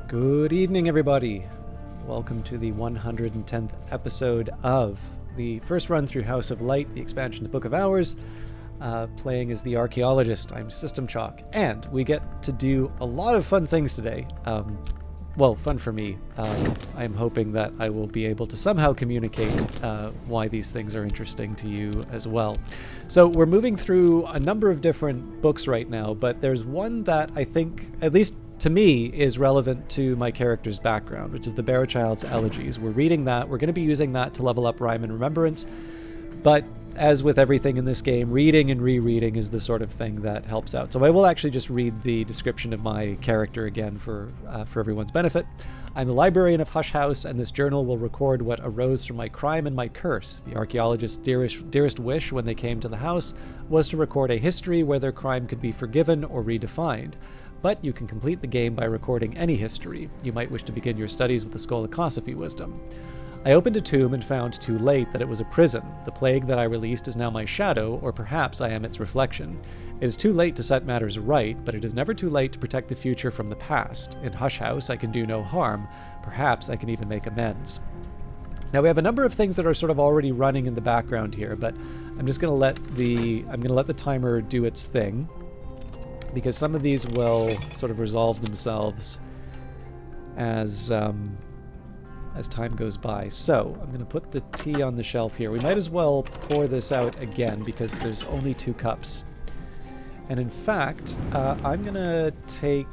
Good evening, everybody. Welcome to the 110th episode of the first run through House of Light, the expansion to Book of Hours, playing as the archaeologist. I'm System Chalk, and we get to do a lot of fun things today. Well, fun for me. I'm hoping that I will be able to somehow communicate why these things are interesting to you as well. So we're moving through a number of different books right now, but there's one that I think, at least to me, is relevant to my character's background, which is the Barrowchild's Elegies. We're reading that. We're going to be using that to level up Rhyme and Remembrance, but as with everything in this game, reading and rereading is the sort of thing that helps out. So I will actually just read the description of my character again for everyone's benefit. I'm the librarian of Hush House, and this journal will record what arose from my crime and my curse. The archaeologist's dearest wish when they came to the house was to record a history where their crime could be forgiven or redefined. But you can complete the game by recording any history. You might wish to begin your studies with the Skolakosophy wisdom. I opened a tomb and found too late that it was a prison. The plague that I released is now my shadow, or perhaps I am its reflection. It is too late to set matters right, but it is never too late to protect the future from the past. In Hush House, I can do no harm. Perhaps I can even make amends. Now we have a number of things that are sort of already running in the background here, but I'm just going to let the timer do its thing, because some of these will sort of resolve themselves as time goes by. So I'm going to put the tea on the shelf here. We might as well pour this out again because there's only 2 cups. And in fact, I'm going to take...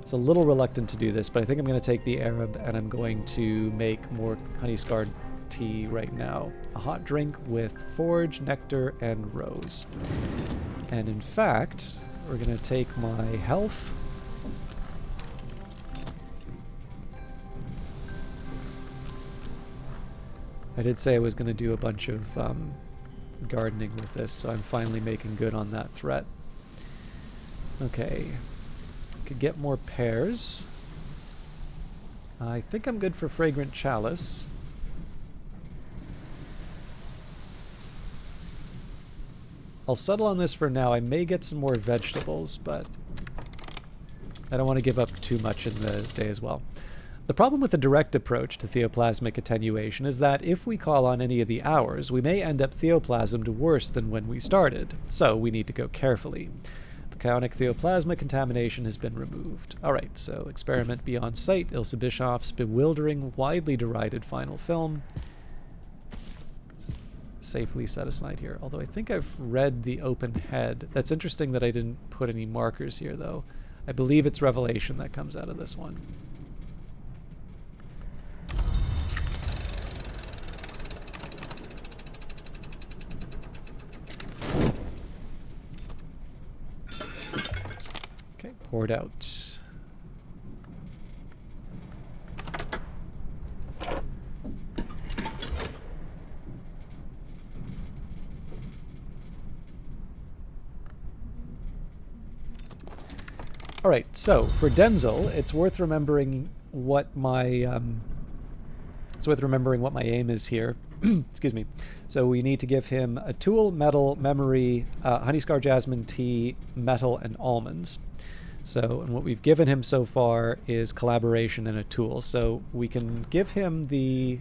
It's a little reluctant to do this, but I think I'm going to take the Arab and I'm going to make more honey-scarred tea right now. A hot drink with forge, nectar, and rose. And in fact, we're going to take my health. I did say I was going to do a bunch of gardening with this, so I'm finally making good on that threat. Okay. Could get more pears. I think I'm good for fragrant chalice. I'll settle on this for now. I may get some more vegetables, but I don't want to give up too much in the day as well. The problem with the direct approach to theoplasmic attenuation is that if we call on any of the hours, we may end up theoplasmed worse than when we started, so we need to go carefully. The chorionic theoplasma contamination has been removed. Alright, so experiment beyond sight, Ilse Bischoff's bewildering, widely derided final film. Safely set aside here, although I think I've read the open head. That's interesting that I didn't put any markers here, though. I believe it's Revelation that comes out of this one. Okay, poured out. All right, so for Denzel, it's worth remembering what my aim is here. Excuse me. So we need to give him a tool, metal, memory, honey-scar jasmine tea, metal, and almonds. So, and what we've given him so far is collaboration and a tool. So we can give him the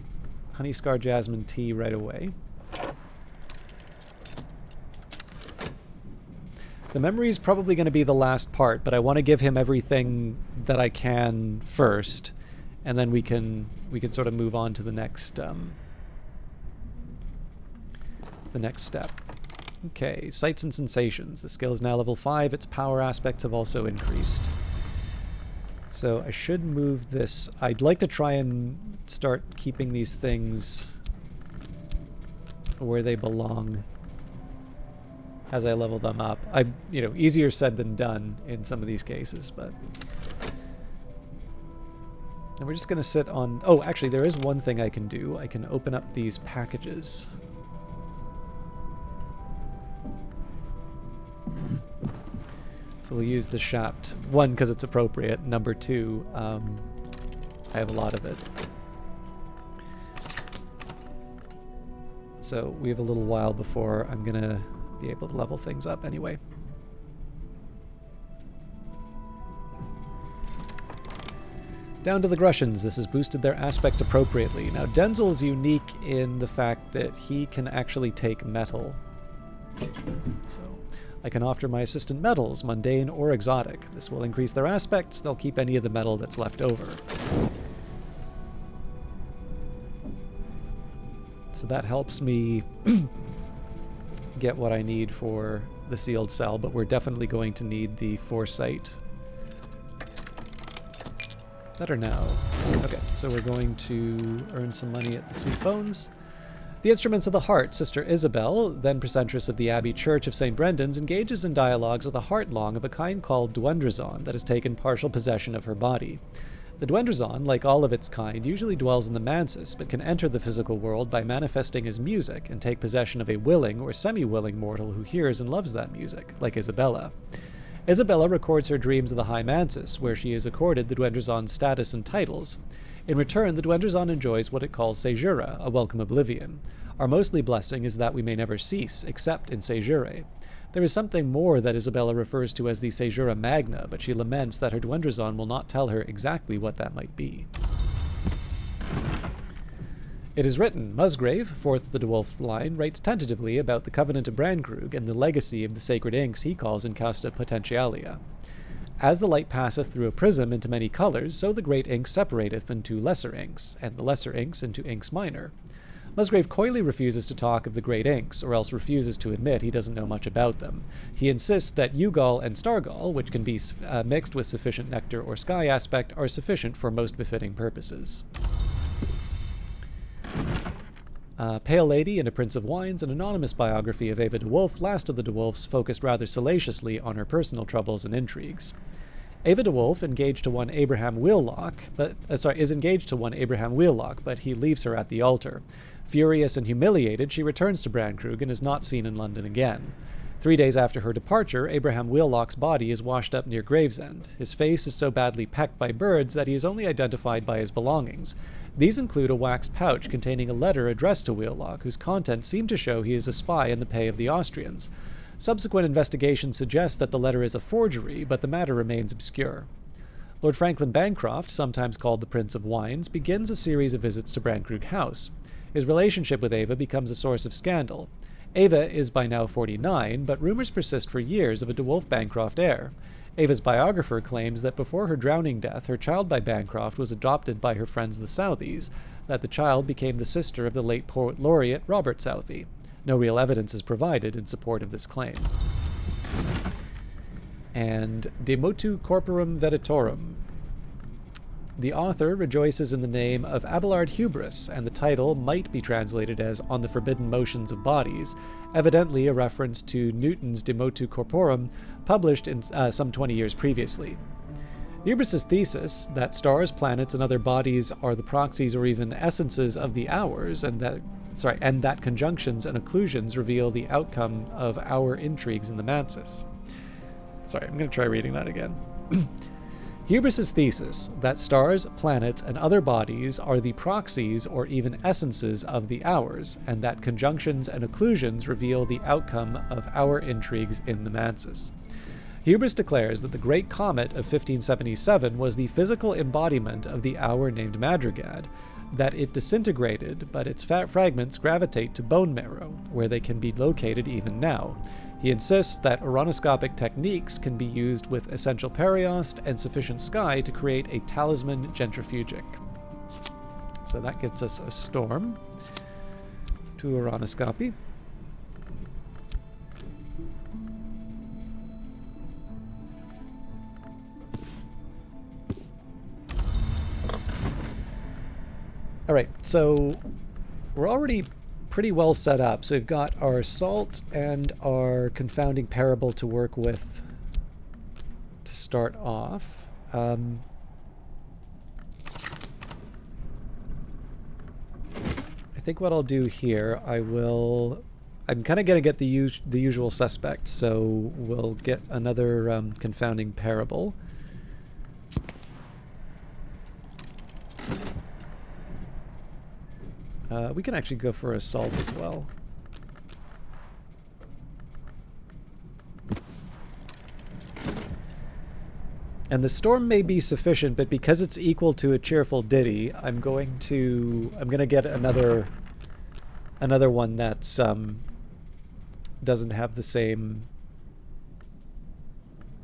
honey-scar jasmine tea right away. The memory is probably going to be the last part, but I want to give him everything that I can first, and then we can sort of move on to the next step. Okay, sights and sensations. The skill is now level 5. Its power aspects have also increased. So I should move this. I'd like to try and start keeping these things where they belong as I level them up. Easier said than done in some of these cases, but... And we're just going to sit on... Oh, actually, there is one thing I can do. I can open up these packages. So we'll use the Shapt. 1, because it's appropriate. Number 2, I have a lot of it. So we have a little while before I'm going to be able to level things up anyway. Down to the Grussians, this has boosted their aspects appropriately. Now, Denzel is unique in the fact that he can actually take metal. So, I can offer my assistant metals, mundane or exotic. This will increase their aspects. They'll keep any of the metal that's left over. So that helps me get what I need for the sealed cell, but we're definitely going to need the foresight. Better now. Okay, so we're going to earn some money at the Sweet Bones. The Instruments of the Heart, Sister Isabel, then precentress of the Abbey Church of St. Brendan's, engages in dialogues with a heart-long of a kind called Dwendrazon that has taken partial possession of her body. The Dwendrazon, like all of its kind, usually dwells in the Mansis, but can enter the physical world by manifesting as music and take possession of a willing or semi-willing mortal who hears and loves that music, like Isabella. Isabella records her dreams of the High Mansis, where she is accorded the Dwendrazon's status and titles. In return, the Dwendrazon enjoys what it calls Sejura, a welcome oblivion. Our mostly blessing is that we may never cease, except in Sejure. There is something more that Isabella refers to as the Sejura Magna, but she laments that her Dwendrazon will not tell her exactly what that might be. It is written, Musgrave, fourth of the dwarf line, writes tentatively about the Covenant of Brankrug and the legacy of the sacred inks he calls Incasta Potentialia. As the light passeth through a prism into many colors, so the great ink separateth into lesser inks, and the lesser inks into inks minor. Musgrave coyly refuses to talk of the great inks, or else refuses to admit he doesn't know much about them. He insists that Ugol and Stargol, which can be mixed with sufficient nectar or sky aspect, are sufficient for most befitting purposes. Pale Lady and a Prince of Wines, an anonymous biography of Ava de Wolf, last of the de Wolfs, focused rather salaciously on her personal troubles and intrigues. Ava de Wolf, engaged to one Abraham Wheellock, is engaged to one Abraham Wheellock, but he leaves her at the altar. Furious and humiliated, she returns to Brankrug and is not seen in London again. 3 days after her departure, Abraham Wheellock's body is washed up near Gravesend. His face is so badly pecked by birds that he is only identified by his belongings. These include a wax pouch containing a letter addressed to Wheellock, whose contents seem to show he is a spy in the pay of the Austrians. Subsequent investigation suggests that the letter is a forgery, but the matter remains obscure. Lord Franklin Bancroft, sometimes called the Prince of Wines, begins a series of visits to Brankrug House. His relationship with Ava becomes a source of scandal. Ava is by now 49, but rumors persist for years of a de Wolf Bancroft heir. Ava's biographer claims that before her drowning death, her child by Bancroft was adopted by her friends the Southies, that the child became the sister of the late poet laureate Robert Southey. No real evidence is provided in support of this claim. And De Motu Corporum Veditorum. The author rejoices in the name of Abelard Hubris, and the title might be translated as On the Forbidden Motions of Bodies, evidently a reference to Newton's De Motu Corporum, published in some 20 years previously. Hubris's thesis, that stars, planets, and other bodies are the proxies or even essences of the hours, and that conjunctions and occlusions reveal the outcome of our intrigues in the Mansis. Sorry, I'm going to try reading that again. Hubris's thesis, that stars, planets, and other bodies are the proxies or even essences of the hours, and that conjunctions and occlusions reveal the outcome of our intrigues in the Mansis. Hubris declares that the Great Comet of 1577 was the physical embodiment of the hour named Madrigad, that it disintegrated, but its fat fragments gravitate to bone marrow, where they can be located even now. He insists that oronoscopic techniques can be used with essential periost and sufficient sky to create a talisman gentrifugic. So that gives us a storm to oronoscopy. Alright, so we're already pretty well set up. So we've got our salt and our confounding parable to work with to start off. I think what I'll do here, I'm kind of going to get the usual suspects, so we'll get another confounding parable. We can actually go for assault as well. And the storm may be sufficient, but because it's equal to a cheerful ditty, I'm gonna get another one that's doesn't have the same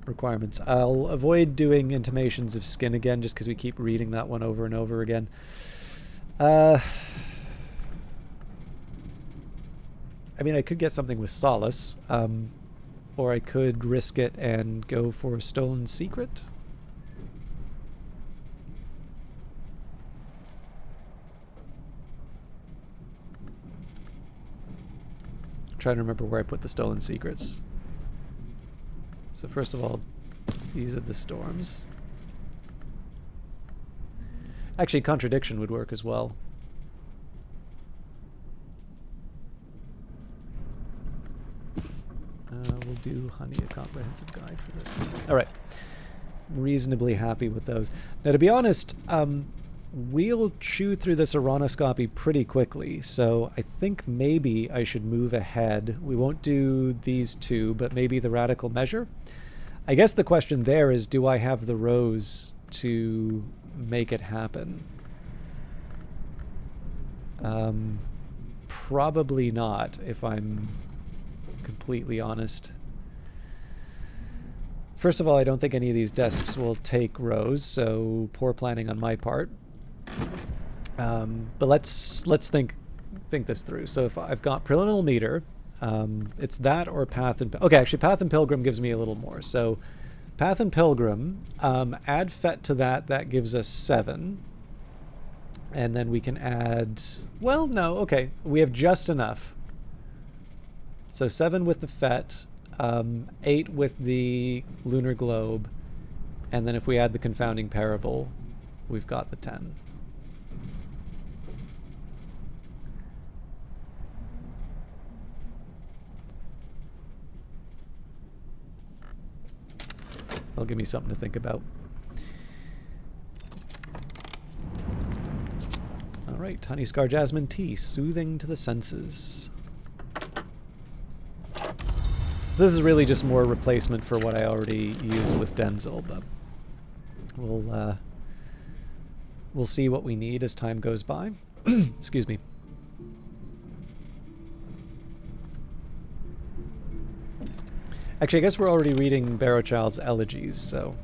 requirements. I'll avoid doing intimations of skin again, just because we keep reading that one over and over again. I mean, I could get something with solace, or I could risk it and go for a stolen secret. I'm trying to remember where I put the stolen secrets. So first of all, these are the storms. Actually, contradiction would work as well. We'll do Honey, a comprehensive guide for this. All right. Reasonably happy with those. Now, to be honest, we'll chew through this Aronoscopy pretty quickly, so I think maybe I should move ahead. We won't do these two, but maybe the Radical Measure. I guess the question there is, do I have the rows to make it happen? Probably not, if I'm completely honest. First of all, I don't think any of these desks will take rows, so poor planning on my part. But let's think this through. So if I've got Preliminal Meter, it's that or Path and... Okay, actually, Path and Pilgrim gives me a little more. So Path and Pilgrim, add Fet to that, that gives us 7. And then we can add... Well, no, okay. We have just enough. So 7 with the Fet, 8 with the Lunar Globe, and then if we add the Confounding Parable, we've got the 10. That'll give me something to think about. All right, Honey Scar Jasmine Tea, soothing to the senses. So this is really just more replacement for what I already used with Denzel, but we'll see what we need as time goes by. Excuse me. Actually, I guess we're already reading Barrowchild's Elegies, so...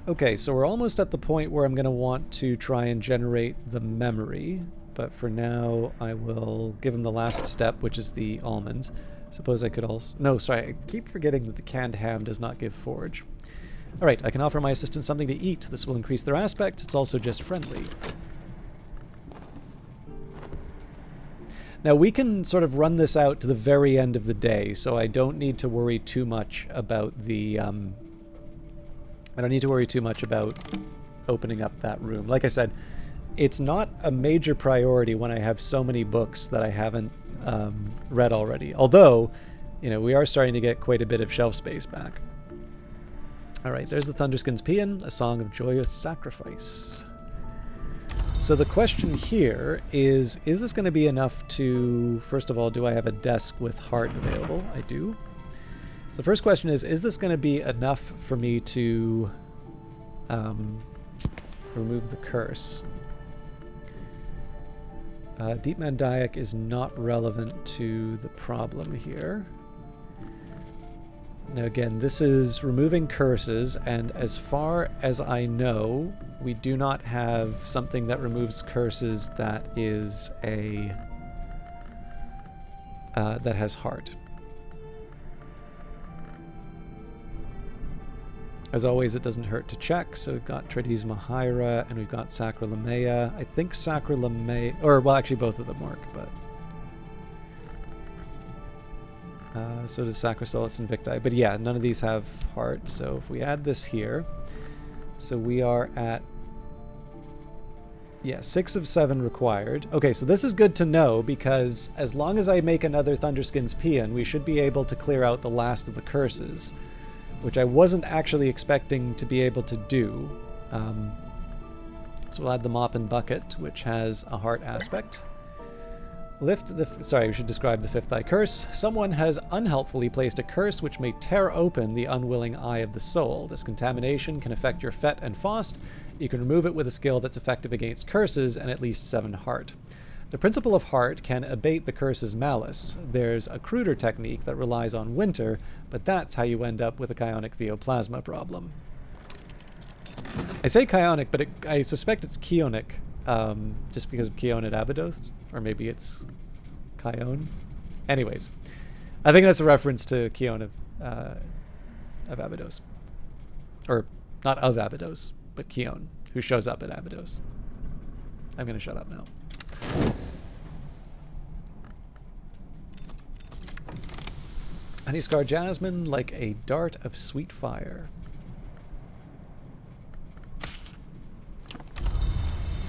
Okay, so we're almost at the point where I'm going to want to try and generate the memory, but for now I will give him the last step, which is the almonds. Suppose I could also... No, sorry, I keep forgetting that the canned ham does not give forage. Alright, I can offer my assistants something to eat. This will increase their aspect. It's also just friendly. Now we can sort of run this out to the very end of the day, so I don't need to worry too much about the... I don't need to worry too much about opening up that room. Like I said, it's not a major priority when I have so many books that I haven't read already. Although, you know, we are starting to get quite a bit of shelf space back. All right, there's the Thunderskin's Paean, a song of joyous sacrifice. So the question here is this going to be enough to, first of all, do I have a desk with heart available? I do. So the first question is this going to be enough for me to remove the curse? Deep Mandiac is not relevant to the problem here. Now again, this is removing curses, and as far as I know, we do not have something that removes curses that is a... that has heart. As always, it doesn't hurt to check, so we've got Tradis Mahaira and we've got Sacralamea. I think Sacralamea, or well, actually both of them work, but... so does Sacrosolus and Victi. But yeah, none of these have heart, so if we add this here, so we are at, yeah, 6 of 7 required. Okay, so this is good to know, because as long as I make another Thunderskin's Paean, we should be able to clear out the last of the curses, which I wasn't actually expecting to be able to do. So we'll add the Mop and Bucket, which has a heart aspect. Sorry, we should describe the fifth eye curse. Someone has unhelpfully placed a curse which may tear open the unwilling eye of the soul. This contamination can affect your Fet and Faust. You can remove it with a skill that's effective against curses and at least 7 heart. The principle of heart can abate the curse's malice. There's a cruder technique that relies on winter, but that's how you end up with a Chionic Theoplasma problem. I say Chionic, but I suspect it's Chionic, just because of Chion at Abydos, or maybe it's Chion. Anyways, I think that's a reference to Chion of Abydos. Or, not of Abydos, but Chion, who shows up at Abydos. I'm going to shut up now. Honeyscar Jasmine like a dart of sweet fire.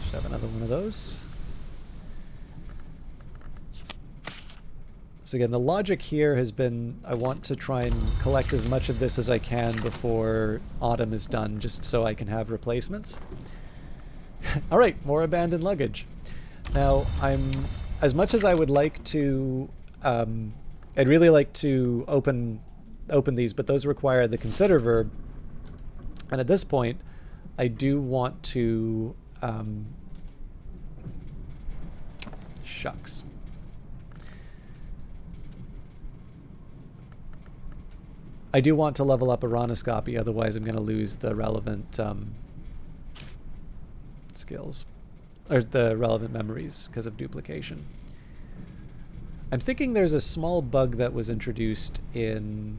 Should have another one of those. So again, the logic here has been I want to try and collect as much of this as I can before autumn is done, just so I can have replacements. Alright, more abandoned luggage. Now, as much as I would like to, I'd really like to open these, but those require the consider verb. And at this point, I do want to, shucks. I do want to level up Iranoscopy, otherwise I'm going to lose the relevant skills, or the relevant memories because of duplication. I'm thinking there's a small bug that was introduced in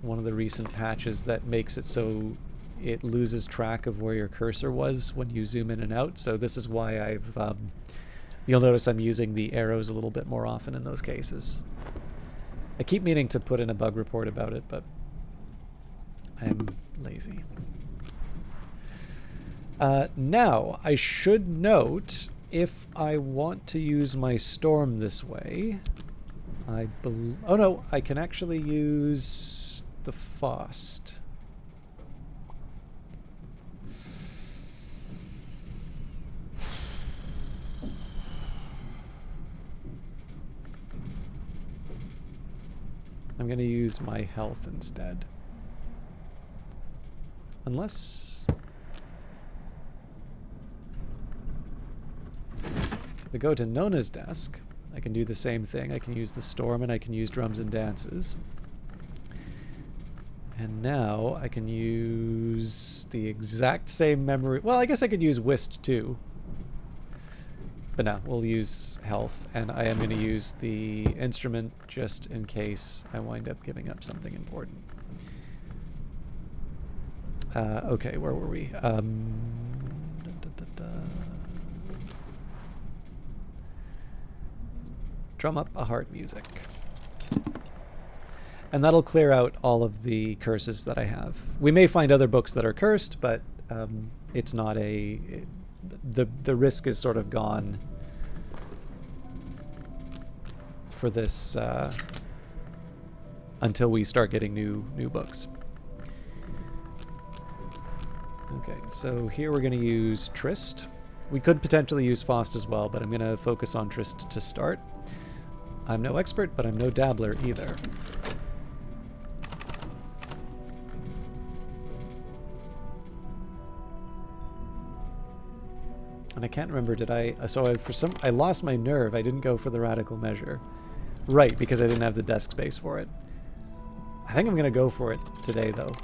one of the recent patches that makes it so it loses track of where your cursor was when you zoom in and out. So this is why I've, you'll notice I'm using the arrows a little bit more often in those cases. I keep meaning to put in a bug report about it, but I'm lazy. Now, I should note, if I want to use my storm this way, oh no, I can actually use the Faust. I'm going to use my health instead. Unless... So if I go to Nona's desk, I can do the same thing. I can use the storm and I can use drums and dances. And now I can use the exact same memory. Well, I guess I could use whist too. But no, we'll use health, and I am going to use the instrument just in case I wind up giving up something important. Okay, where were we? Drum up a heart music. And that'll clear out all of the curses that I have. We may find other books that are cursed, but it's not a... The risk is sort of gone for this until we start getting new books. Okay, so here we're going to use Trist. We could potentially use Faust as well, but I'm going to focus on Trist to start. I'm no expert, but I'm no dabbler either. And I can't remember, did I... So I lost my nerve. I didn't go for the radical measure. Right, because I didn't have the desk space for it. I think I'm going to go for it today, though.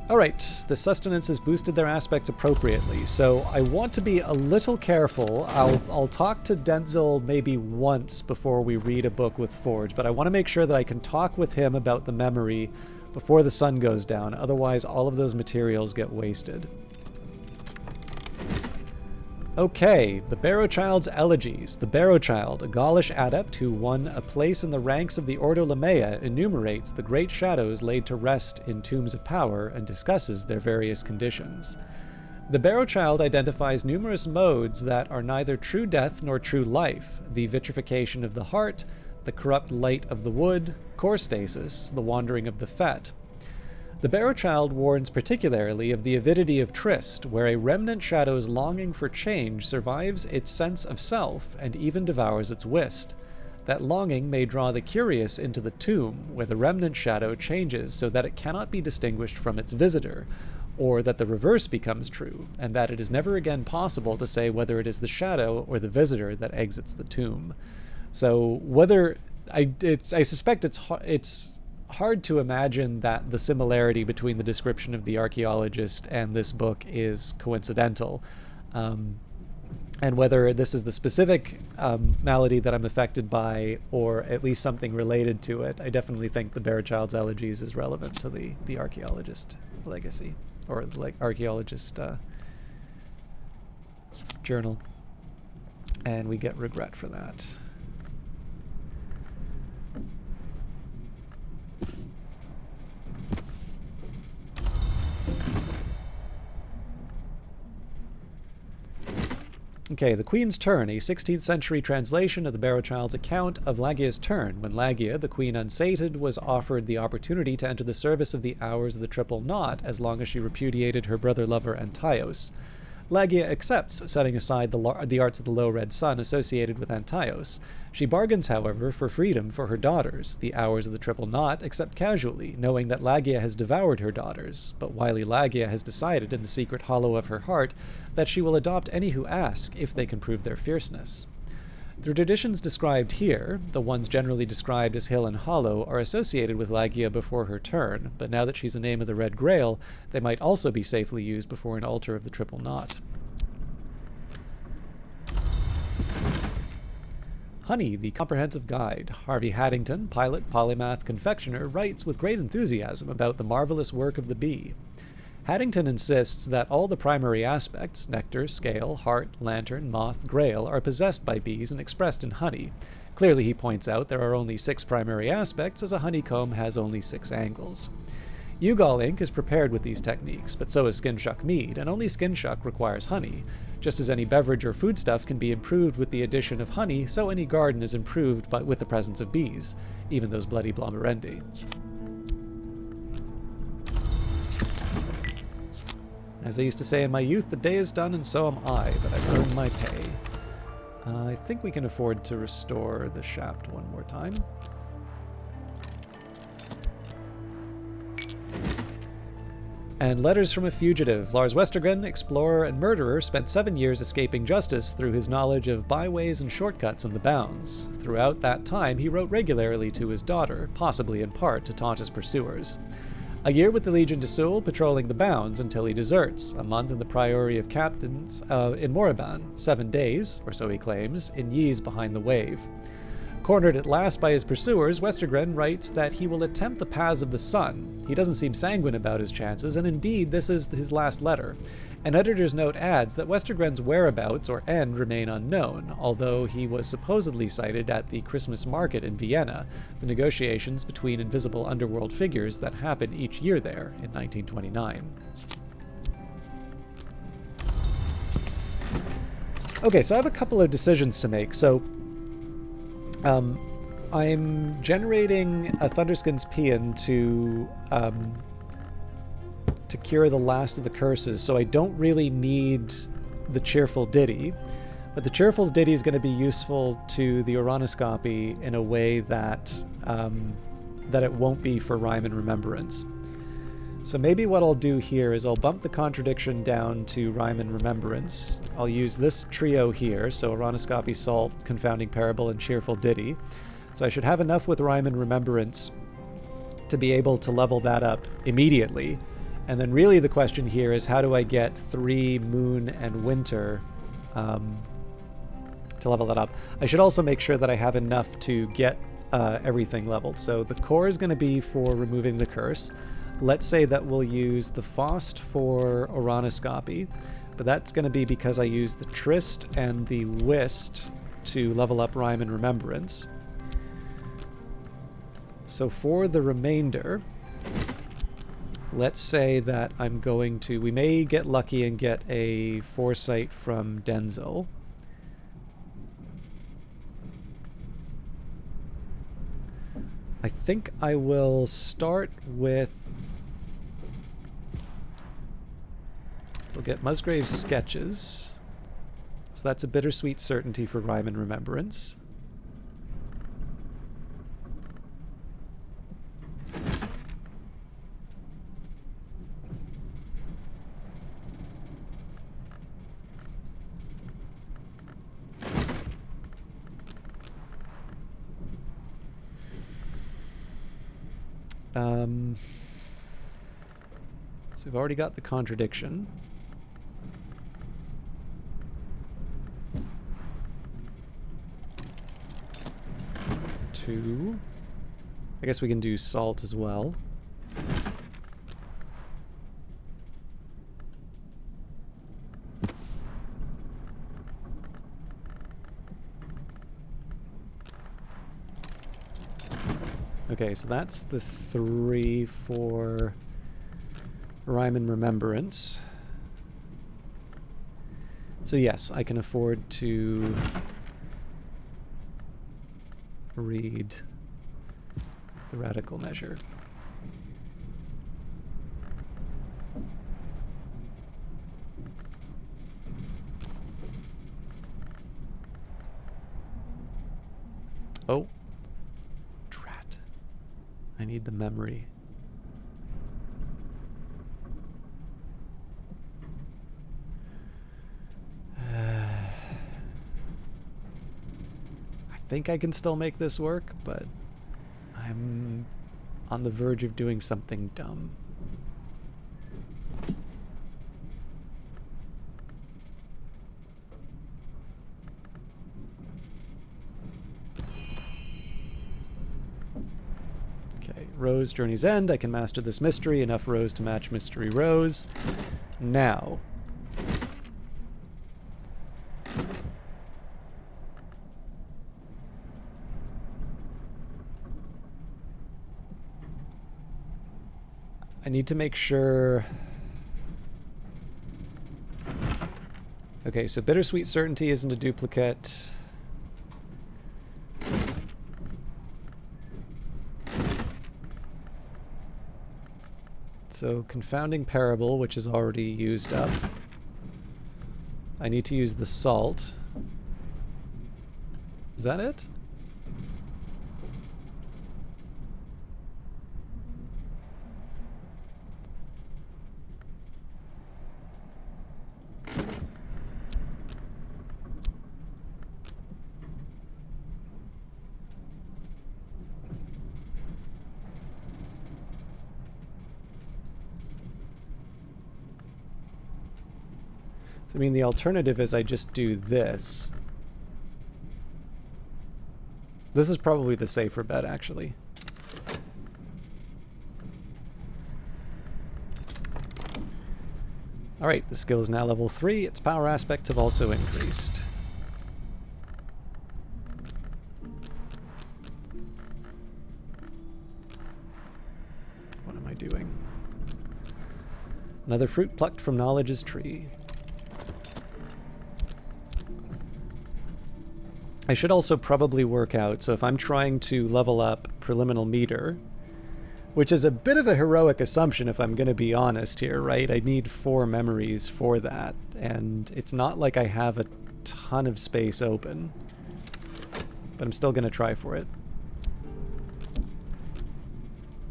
Alright, the sustenance has boosted their aspects appropriately, so I want to be a little careful. I'll talk to Denzel maybe once before we read a book with Forge, but I want to make sure that I can talk with him about the memory before the sun goes down, otherwise all of those materials get wasted. Okay, the Barrowchild's Elegies. The Barrowchild, a Gaulish adept who won a place in the ranks of the Ordo Lamea, enumerates the great shadows laid to rest in tombs of power and discusses their various conditions. The Barrowchild identifies numerous modes that are neither true death nor true life: the vitrification of the heart, the corrupt light of the wood, core stasis, the wandering of the Fet. The Barrowchild warns particularly of the avidity of tryst, where a remnant shadow's longing for change survives its sense of self and even devours its wist. That longing may draw the curious into the tomb, where the remnant shadow changes so that it cannot be distinguished from its visitor, or that the reverse becomes true, and that it is never again possible to say whether it is the shadow or the visitor that exits the tomb. So whether I suspect it's hard to imagine that the similarity between the description of the archaeologist and this book is coincidental. And whether this is the specific malady that I'm affected by, or at least something related to it, I definitely think the Barrowchild's Elegies is relevant to the archaeologist legacy, or the archaeologist journal. And we get regret for that. Okay, The Queen's Turn, a 16th century translation of the Barrowchild's account of Lagia's turn, when Lagia, the queen unsated, was offered the opportunity to enter the service of the Hours of the Triple Knot as long as she repudiated her brother-lover Antaios. Lagia accepts, setting aside the arts of the Low Red Sun associated with Antaios. She bargains, however, for freedom for her daughters. The Hours of the Triple Knot accept casually, knowing that Lagia has devoured her daughters, but wily Lagia has decided in the secret hollow of her heart that she will adopt any who ask if they can prove their fierceness. The traditions described here, the ones generally described as hill and hollow, are associated with Lagia before her turn, but now that she's a name of the Red Grail, they might also be safely used before an altar of the Triple Knot. Honey, the Comprehensive Guide. Harvey Haddington, pilot, polymath, confectioner, writes with great enthusiasm about the marvelous work of the bee. Haddington insists that all the primary aspects, nectar, scale, heart, lantern, moth, grail, are possessed by bees and expressed in honey. Clearly, he points out, there are only 6 primary aspects, as a honeycomb has only 6 angles. Ugal ink is prepared with these techniques, but so is Skinshuck mead, and only Skinshuck requires honey. Just as any beverage or foodstuff can be improved with the addition of honey, so any garden is improved with the presence of bees, even those bloody Blomerendi. As I used to say in my youth, the day is done and so am I, but I've earned my pay. I think we can afford to restore the shaft one more time. And Letters from a Fugitive. Lars Westergren, explorer and murderer, spent 7 years escaping justice through his knowledge of byways and shortcuts in the bounds. Throughout that time, he wrote regularly to his daughter, possibly in part to taunt his pursuers. A year with the Legion de Sul, patrolling the bounds until he deserts. A month in the Priory of Captains in Moraban. 7 days, or so he claims, in Ys behind the wave. Cornered at last by his pursuers, Westergren writes that he will attempt the paths of the sun. He doesn't seem sanguine about his chances, and indeed this is his last letter. An editor's note adds that Westergren's whereabouts or end remain unknown, although he was supposedly sighted at the Christmas market in Vienna, the negotiations between invisible underworld figures that happen each year there in 1929. Okay, so I have a couple of decisions to make. So I'm generating a Thunderskin's Paean to cure the last of the curses, so I don't really need the Cheerful Ditty, but the Cheerful Ditty is going to be useful to the Oronoscopy in a way that that it won't be for Rhyme and Remembrance. So maybe what I'll do here is I'll bump the contradiction down to Rhyme and Remembrance. I'll use this trio here, so Oronoscopy, Salt, Confounding Parable, and Cheerful Ditty. So I should have enough with Rhyme and Remembrance to be able to level that up immediately. And then really the question here is, how do I get 3 Moon and Winter to level that up? I should also make sure that I have enough to get everything leveled. So the core is going to be for removing the curse. Let's say that we'll use the Faust for Oronoscopy, but that's going to be because I use the Tryst and the Whist to level up Rhyme and Remembrance. So for the remainder, let's say that I'm going to... We may get lucky and get a Foresight from Denzel. I think I will start with we'll get Musgrave's sketches. So that's a bittersweet certainty for rhyme and remembrance. So we've already got the contradiction. Two. I guess we can do salt as well. Okay, so that's the 3 for rhyme and remembrance. So yes, I can afford to read the radical measure. Oh. Drat. I need the memory. I think I can still make this work, but I'm on the verge of doing something dumb. Okay, Rose, Journey's End. I can master this mystery. Enough rows to match mystery rows. Now. I need to make sure... Okay, so bittersweet certainty isn't a duplicate. So confounding parable, which is already used up. I need to use the salt. Is that it? I mean, the alternative is I just do this. This is probably the safer bet, actually. Alright, the skill is now level 3. Its power aspects have also increased. What am I doing? Another fruit plucked from knowledge's tree. I should also probably work out, so if I'm trying to level up preliminal meter, which is a bit of a heroic assumption if I'm going to be honest here, right? I need 4 memories for that, and it's not like I have a ton of space open, but I'm still going to try for it.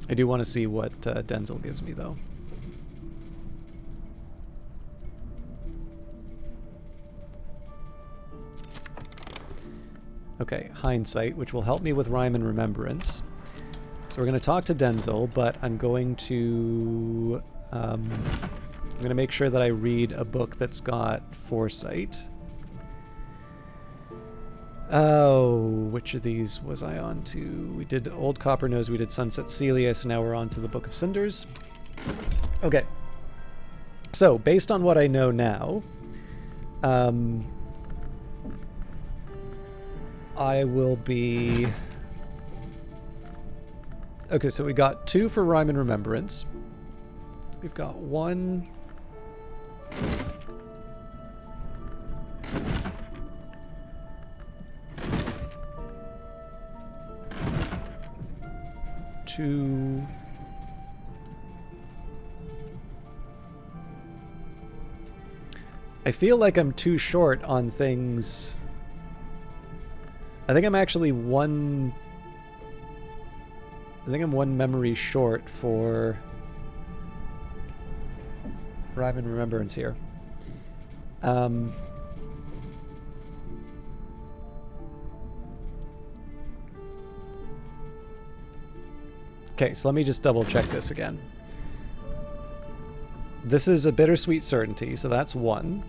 I do want to see what Denzel gives me, though. Okay, hindsight, which will help me with rhyme and remembrance. So we're going to talk to Denzel, but I'm going to make sure that I read a book that's got foresight. Oh, which of these was I on to? We did Old Copper Nose, we did Sunset Celia, so now we're on to the Book of Cinders. Okay. So, based on what I know now, I will be... Okay, so we got 2 for rhyme and remembrance. We've got 1... I feel like I'm too short on things. I think I'm actually one memory short for Rhyme and Remembrance here. Okay, so let me just double check this again. This is a bittersweet certainty, so that's 1.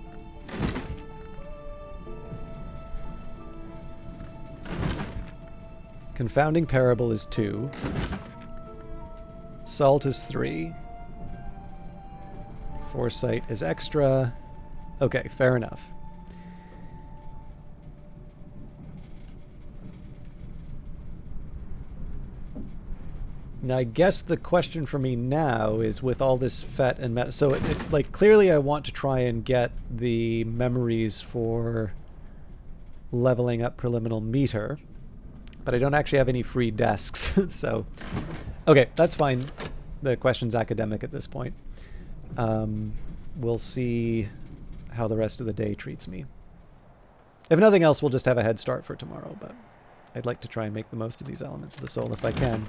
Confounding parable is 2. Salt is 3. Foresight is extra. Okay, fair enough. Now, I guess the question for me now is, with all this FET and meta, so like clearly I want to try and get the memories for leveling up preliminal meter, but I don't actually have any free desks. So, okay, that's fine. The question's academic at this point. We'll see how the rest of the day treats me. If nothing else, we'll just have a head start for tomorrow, but I'd like to try and make the most of these elements of the soul if I can.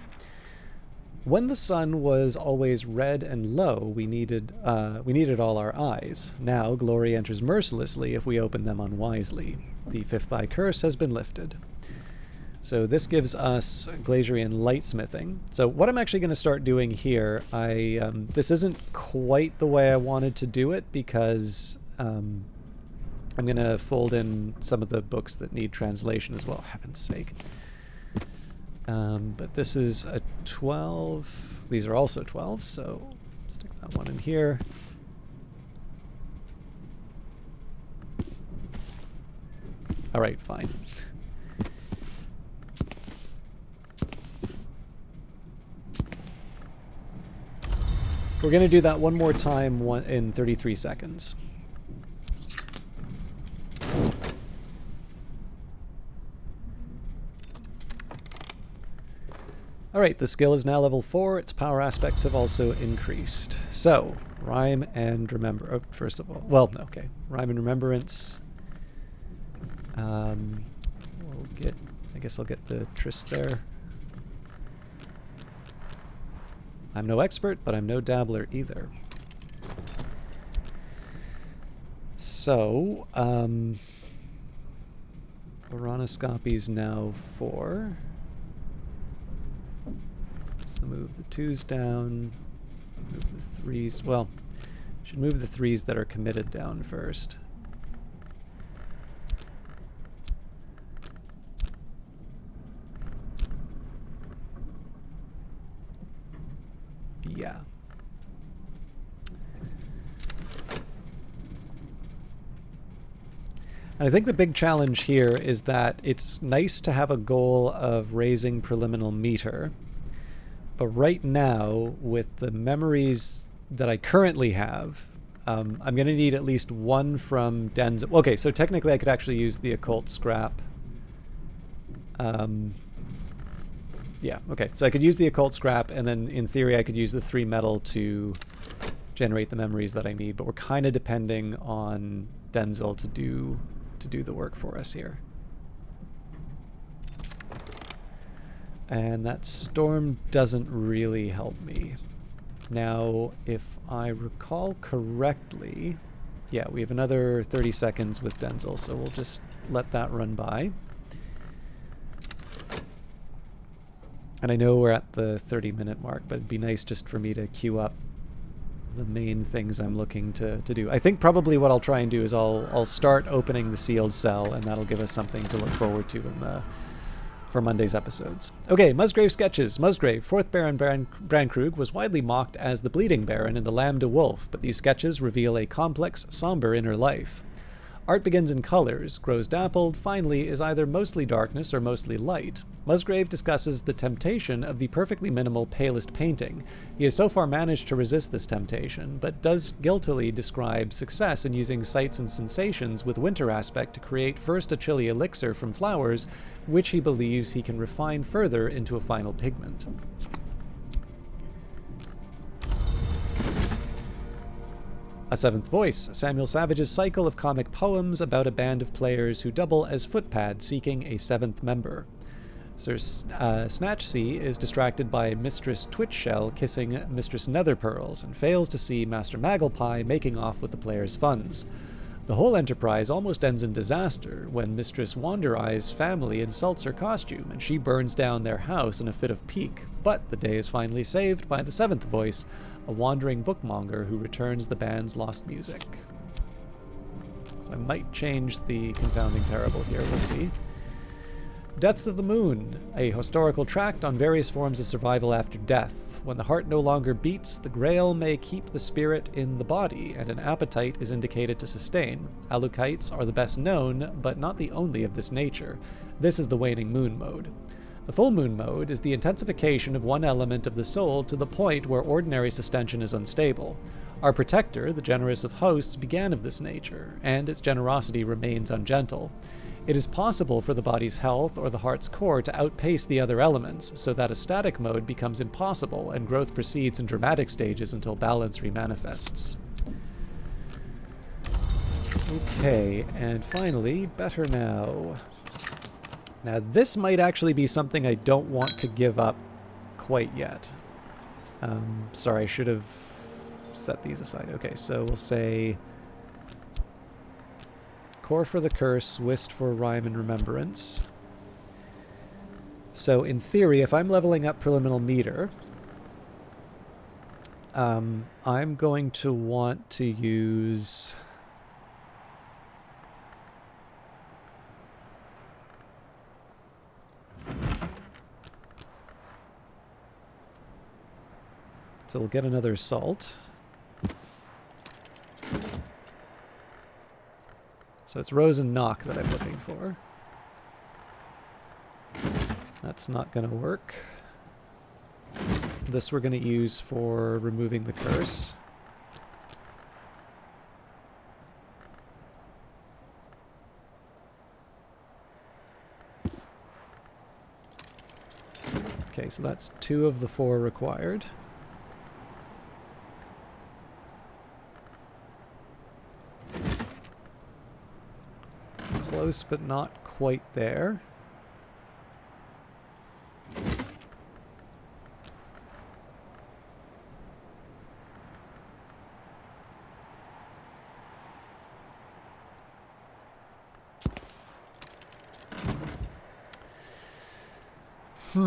When the sun was always red and low, we needed all our eyes. Now glory enters mercilessly if we open them unwisely. The fifth eye curse has been lifted. So this gives us Glacierian lightsmithing. So what I'm actually going to start doing here, this isn't quite the way I wanted to do it because I'm going to fold in some of the books that need translation as well, heaven's sake. But this is a 12. These are also 12, so stick that one in here. All right, fine. We're going to do that one more time in 33 seconds. Alright, the skill is now level 4. Its power aspects have also increased. So, Rhyme and Remember. Oh, first of all, well, no, okay. Rhyme and Remembrance. We'll get, I guess I'll get the Tryst there. I'm no expert, but I'm no dabbler either. So, Baranoscopy's now 4. So move the 2s down, move the 3s. Well, should move the 3s that are committed down first. Yeah. And I think the big challenge here is that it's nice to have a goal of raising preliminal meter. But right now, with the memories that I currently have, I'm going to need at least 1 from Denzel. Okay, so technically I could actually use the occult scrap. Yeah, okay. So I could use the occult scrap, and then in theory I could use the 3 metal to generate the memories that I need. But we're kind of depending on Denzel to do the work for us here. And that storm doesn't really help me. Now, if I recall correctly, yeah, we have another 30 seconds with Denzel, so we'll just let that run by. And I know we're at the 30-minute mark, but it'd be nice just for me to queue up the main things I'm looking to do. I think probably what I'll try and do is I'll start opening the sealed cell, and that'll give us something to look forward to for Monday's episodes. Okay, Musgrave sketches. Musgrave, 4th Baron Brankrug, was widely mocked as the Bleeding Baron in The Lamb de Wolf, but these sketches reveal a complex, somber inner life. Art begins in colors, grows dappled, finally is either mostly darkness or mostly light. Musgrave discusses the temptation of the perfectly minimal palest painting. He has so far managed to resist this temptation, but does guiltily describe success in using sights and sensations with winter aspect to create first a chilly elixir from flowers, which he believes he can refine further into a final pigment. A Seventh Voice, Samuel Savage's cycle of comic poems about a band of players who double as footpads seeking a seventh member. Sir Snatchsea is distracted by Mistress Twitchshell kissing Mistress Netherpearls and fails to see Master Magglepie making off with the players' funds. The whole enterprise almost ends in disaster when Mistress Wandereye's family insults her costume and she burns down their house in a fit of pique, but the day is finally saved by the Seventh Voice, a wandering bookmonger who returns the band's lost music. So I might change the confounding parable here, we'll see. Deaths of the Moon, a historical tract on various forms of survival after death. When the heart no longer beats, the grail may keep the spirit in the body, and an appetite is indicated to sustain. Alukites are the best known, but not the only of this nature. This is the waning moon mode. The full moon mode is the intensification of one element of the soul to the point where ordinary sustention is unstable. Our protector, the generous of hosts, began of this nature, and its generosity remains ungentle. It is possible for the body's health or the heart's core to outpace the other elements, so that a static mode becomes impossible and growth proceeds in dramatic stages until balance remanifests. Okay, and finally, Better Now. Now this might actually be something I don't want to give up quite yet. Sorry, I should have set these aside. Okay, so we'll say Core for the Curse, Whist for Rhyme and Remembrance. So in theory, if I'm leveling up Preliminal Meter, I'm going to want to use... So we'll get another Assault. So it's Rose and Knock that I'm looking for. That's not going to work. This we're going to use for removing the curse. Okay, so that's 2 of the 4 required. Close, but not quite there. I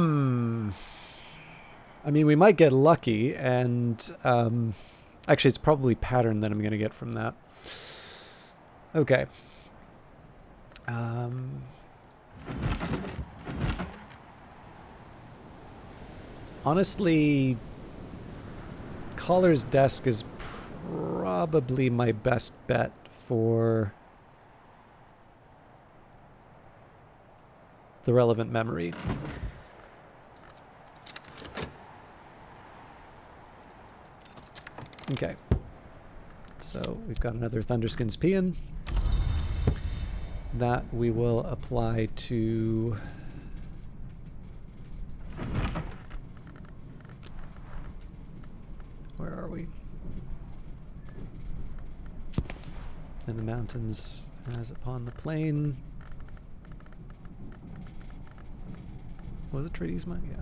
mean, we might get lucky, and actually it's probably pattern that I'm going to get from that. Okay. Honestly, Caller's Desk is probably my best bet for the relevant memory. Okay. So we've got another Thunderskin's Paean. That we will apply to where are we? In the mountains as upon the plain. Was it Tradesma? Yeah.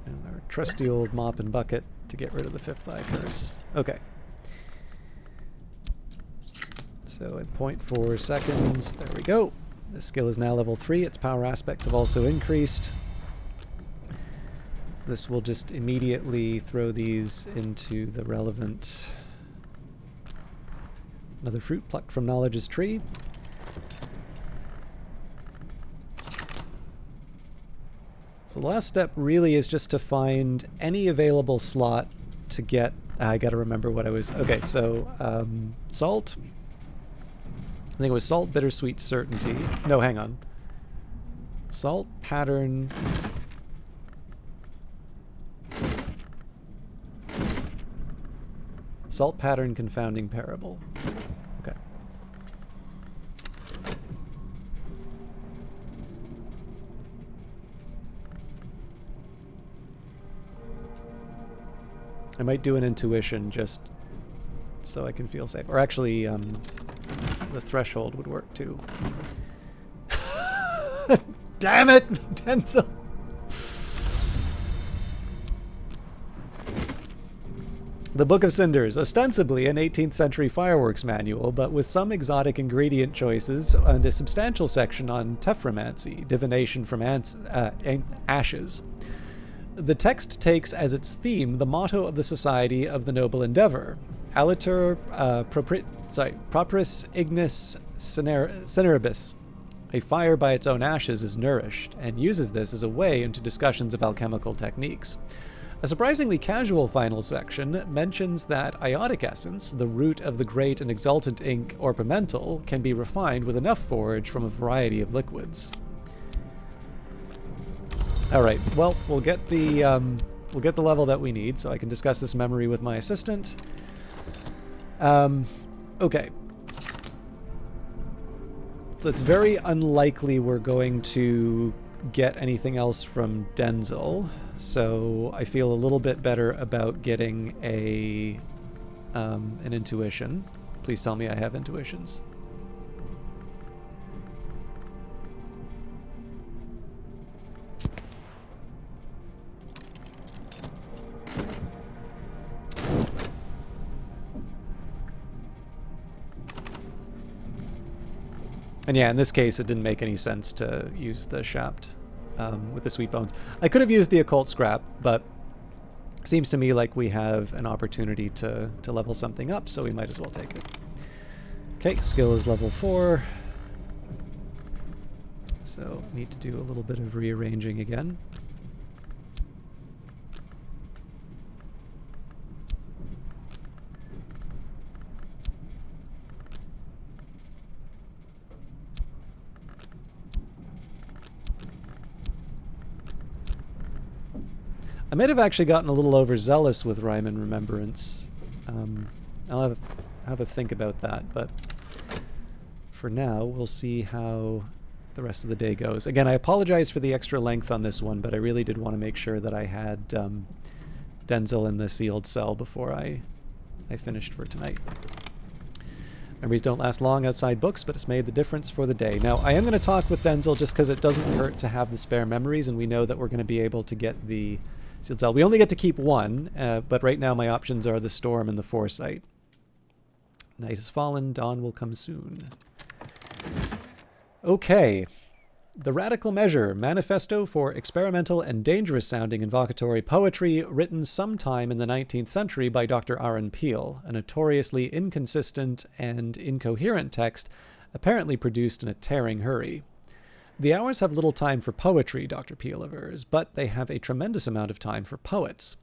And our trusty old mop and bucket to get rid of the 5th eye curse. Okay. So at 0.4 seconds, there we go. This skill is now level 3. Its power aspects have also increased. This will just immediately throw these into the relevant... Another fruit plucked from Knowledge's tree. So the last step really is just to find any available slot to get... I gotta remember what I was... Okay, so Salt. I think it was Salt, Bittersweet, Certainty. No, hang on. Salt, Pattern... Salt, Pattern, Confounding Parable. Okay. I might do an intuition just so I can feel safe. Or actually, the threshold would work too. Damn it, Denzel! The Book of Cinders, ostensibly an 18th century fireworks manual, but with some exotic ingredient choices and a substantial section on tephromancy, divination from ashes. The text takes as its theme the motto of the Society of the Noble Endeavor, Aliter Propris Ignis Cineribus. A fire by its own ashes is nourished, and uses this as a way into discussions of alchemical techniques. A surprisingly casual final section mentions that iotic essence, the root of the great and exultant ink or pimental, can be refined with enough forage from a variety of liquids. All right, well, we'll get the level that we need, so I can discuss this memory with my assistant. Okay. So it's very unlikely we're going to get anything else from Denzel, so I feel a little bit better about getting an intuition. Please tell me I have intuitions. And yeah, in this case, it didn't make any sense to use the Shapt with the Sweet Bones. I could have used the Occult Scrap, but it seems to me like we have an opportunity to level something up, so we might as well take it. Okay, skill is level 4. So need to do a little bit of rearranging again. I might have actually gotten a little overzealous with Rhyme and Remembrance. I'll have a think about that, but for now, we'll see how the rest of the day goes. Again, I apologize for the extra length on this one, but I really did want to make sure that I had Denzel in the sealed cell before I finished for tonight. Memories don't last long outside books, but it's made the difference for the day. Now, I am going to talk with Denzel just because it doesn't hurt to have the spare memories, and we know that we're going to be able to get the sealed cell. We only get to keep one, but right now my options are the Storm and the Foresight. Night has fallen, dawn will come soon. Okay. The Radical Measure, Manifesto for Experimental and Dangerous-Sounding Invocatory Poetry, written sometime in the 19th century by Dr. Aaron Peel, a notoriously inconsistent and incoherent text apparently produced in a tearing hurry. The hours have little time for poetry, Dr. Peel avers, but they have a tremendous amount of time for poets.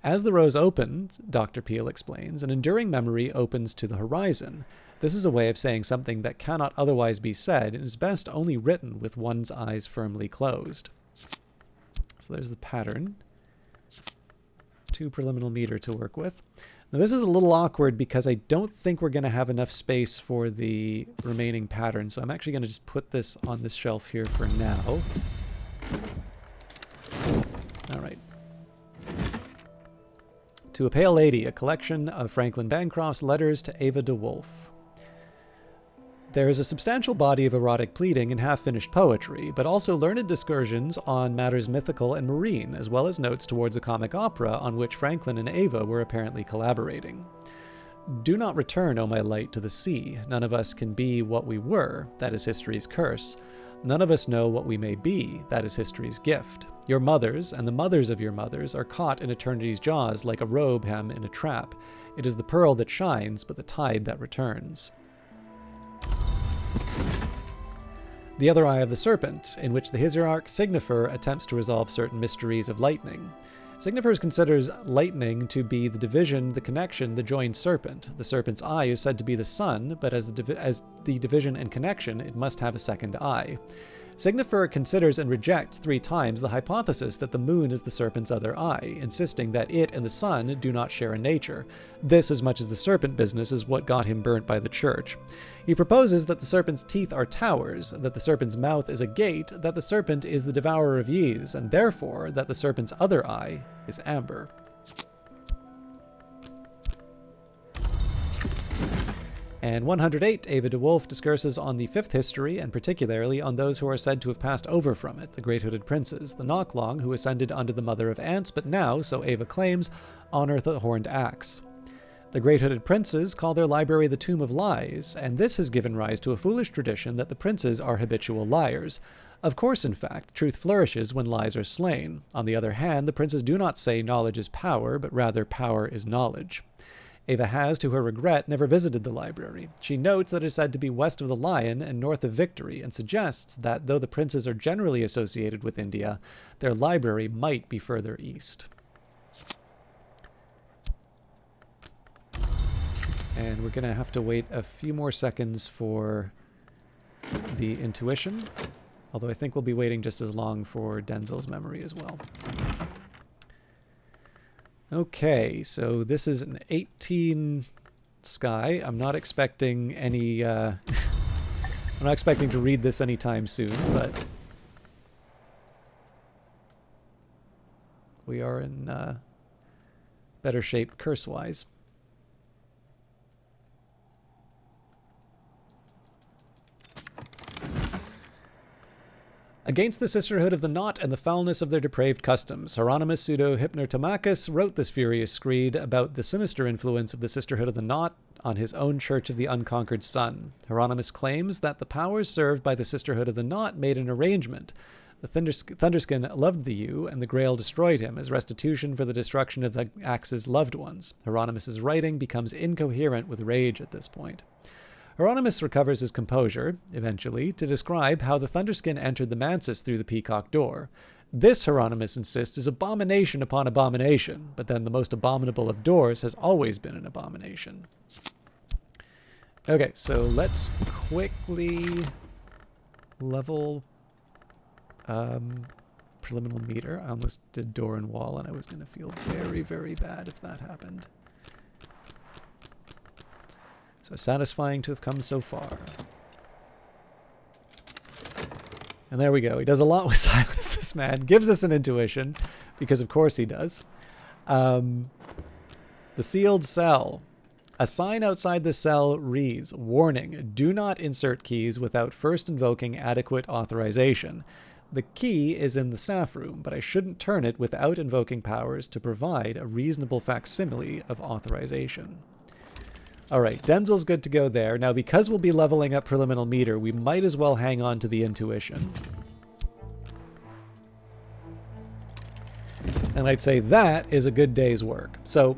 As the rose opens, Dr. Peel explains, an enduring memory opens to the horizon. This is a way of saying something that cannot otherwise be said and is best only written with one's eyes firmly closed. So there's the pattern. 2 per liminal meter to work with. Now this is a little awkward because I don't think we're going to have enough space for the remaining pattern, so I'm actually going to just put this on this shelf here for now. All right. To a Pale Lady, a collection of Franklin Bancroft's letters to Ava de Wolf. There is a substantial body of erotic pleading and half-finished poetry, but also learned discursions on matters mythical and marine, as well as notes towards a comic opera on which Franklin and Ava were apparently collaborating. Do not return, O my light, to the sea. None of us can be what we were, that is history's curse. None of us know what we may be, that is history's gift. Your mothers, and the mothers of your mothers, are caught in eternity's jaws like a robe hem in a trap. It is the pearl that shines, but the tide that returns. The Other Eye of the Serpent, in which the Hesiarch Signifer attempts to resolve certain mysteries of lightning. Signifer considers lightning to be the division, the connection, the joined serpent. The serpent's eye is said to be the sun, but as the division and connection, it must have a second eye. Signifer considers and rejects 3 times the hypothesis that the moon is the serpent's other eye, insisting that it and the sun do not share a nature. This, as much as the serpent business, is what got him burnt by the church. He proposes that the serpent's teeth are towers, that the serpent's mouth is a gate, that the serpent is the devourer of yeas, and therefore that the serpent's other eye is amber. And 108, Ava de Wolf discourses on the fifth history, and particularly on those who are said to have passed over from it, the Great Hooded Princes, the Knocklong, who ascended unto the Mother of Ants, but now, so Ava claims, honor the Horned Axe. The Great Hooded Princes call their library the Tomb of Lies, and this has given rise to a foolish tradition that the princes are habitual liars. Of course, in fact, truth flourishes when lies are slain. On the other hand, the princes do not say knowledge is power, but rather power is knowledge. Ava has, to her regret, never visited the library. She notes that it is said to be west of the Lion and north of Victory, and suggests that, though the princes are generally associated with India, their library might be further east. And we're going to have to wait a few more seconds for the intuition, although I think we'll be waiting just as long for Denzel's memory as well. Okay, so this is an 18 sky. I'm not expecting any, I'm not expecting to read this anytime soon, but we are in better shape curse-wise. Against the sisterhood of the Knot and the foulness of their depraved customs, Hieronymus Pseudo-Hypnotomachus wrote this furious screed about the sinister influence of the sisterhood of the Knot on his own Church of the Unconquered Sun. Hieronymus claims that the powers served by the sisterhood of the Knot made an arrangement. The Thunderskin loved the ewe, and the Grail destroyed him as restitution for the destruction of the Axe's loved ones. Hieronymus's writing becomes incoherent with rage at this point. Hieronymus recovers his composure, eventually, to describe how the Thunderskin entered the Mansus through the Peacock Door. This, Hieronymus insists, is abomination upon abomination, but then the most abominable of doors has always been an abomination. Okay, so let's quickly level preliminal meter. I almost did door and wall, and I was going to feel very, very bad if that happened. So satisfying to have come so far. And there we go. He does a lot with silence, this man. Gives us an intuition, because of course he does. The sealed cell. A sign outside the cell reads, "Warning, do not insert keys without first invoking adequate authorization. The key is in the staff room, but I shouldn't turn it without invoking powers to provide a reasonable facsimile of authorization." All right, Denzel's good to go there. Now, because we'll be leveling up preliminal meter, we might as well hang on to the intuition. And I'd say that is a good day's work. So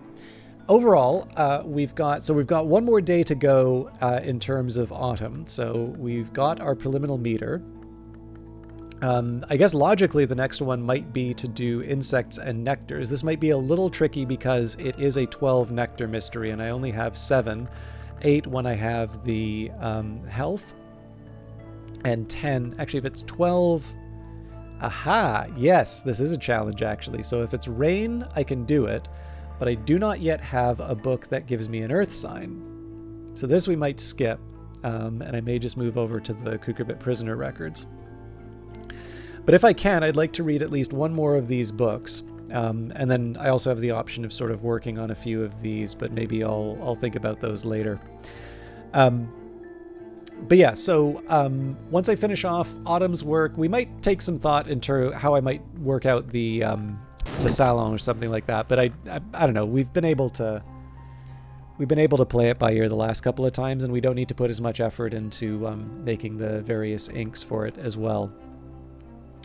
overall, we've got one more day to go in terms of autumn. So we've got our preliminal meter. I guess logically the next one might be to do insects and nectars. This might be a little tricky because it is a 12 nectar mystery and I only have 7. 8 when I have the health, and 10. Actually, if it's 12... Aha! Yes, this is a challenge actually. So if it's rain, I can do it, but I do not yet have a book that gives me an earth sign. So this we might skip, and I may just move over to the Cucurbit Prisoner records. But if I can, I'd like to read at least one more of these books. And then I also have the option of sort of working on a few of these, but maybe I'll think about those later. But yeah, so once I finish off Autumn's work, we might take some thought into how I might work out the salon or something like that. But I don't know. We've been able to play it by ear the last couple of times, and we don't need to put as much effort into making the various inks for it as well.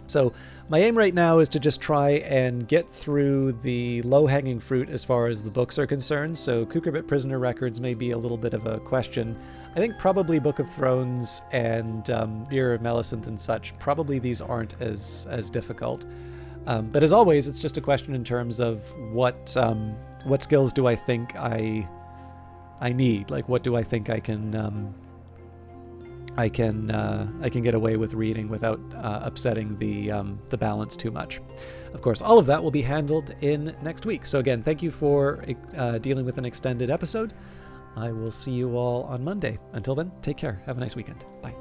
So my aim right now is to just try and get through the low-hanging fruit as far as the books are concerned. So Cucurbit Prisoner records may be a little bit of a question. I think probably Book of Thrones and Mirror of Melisandre and such, probably these aren't as difficult. But as always, it's just a question in terms of what skills do I think I need? Like, what do I think I can get away with reading without upsetting the balance too much. Of course, all of that will be handled in next week. So again, thank you for dealing with an extended episode. I will see you all on Monday. Until then, take care. Have a nice weekend. Bye.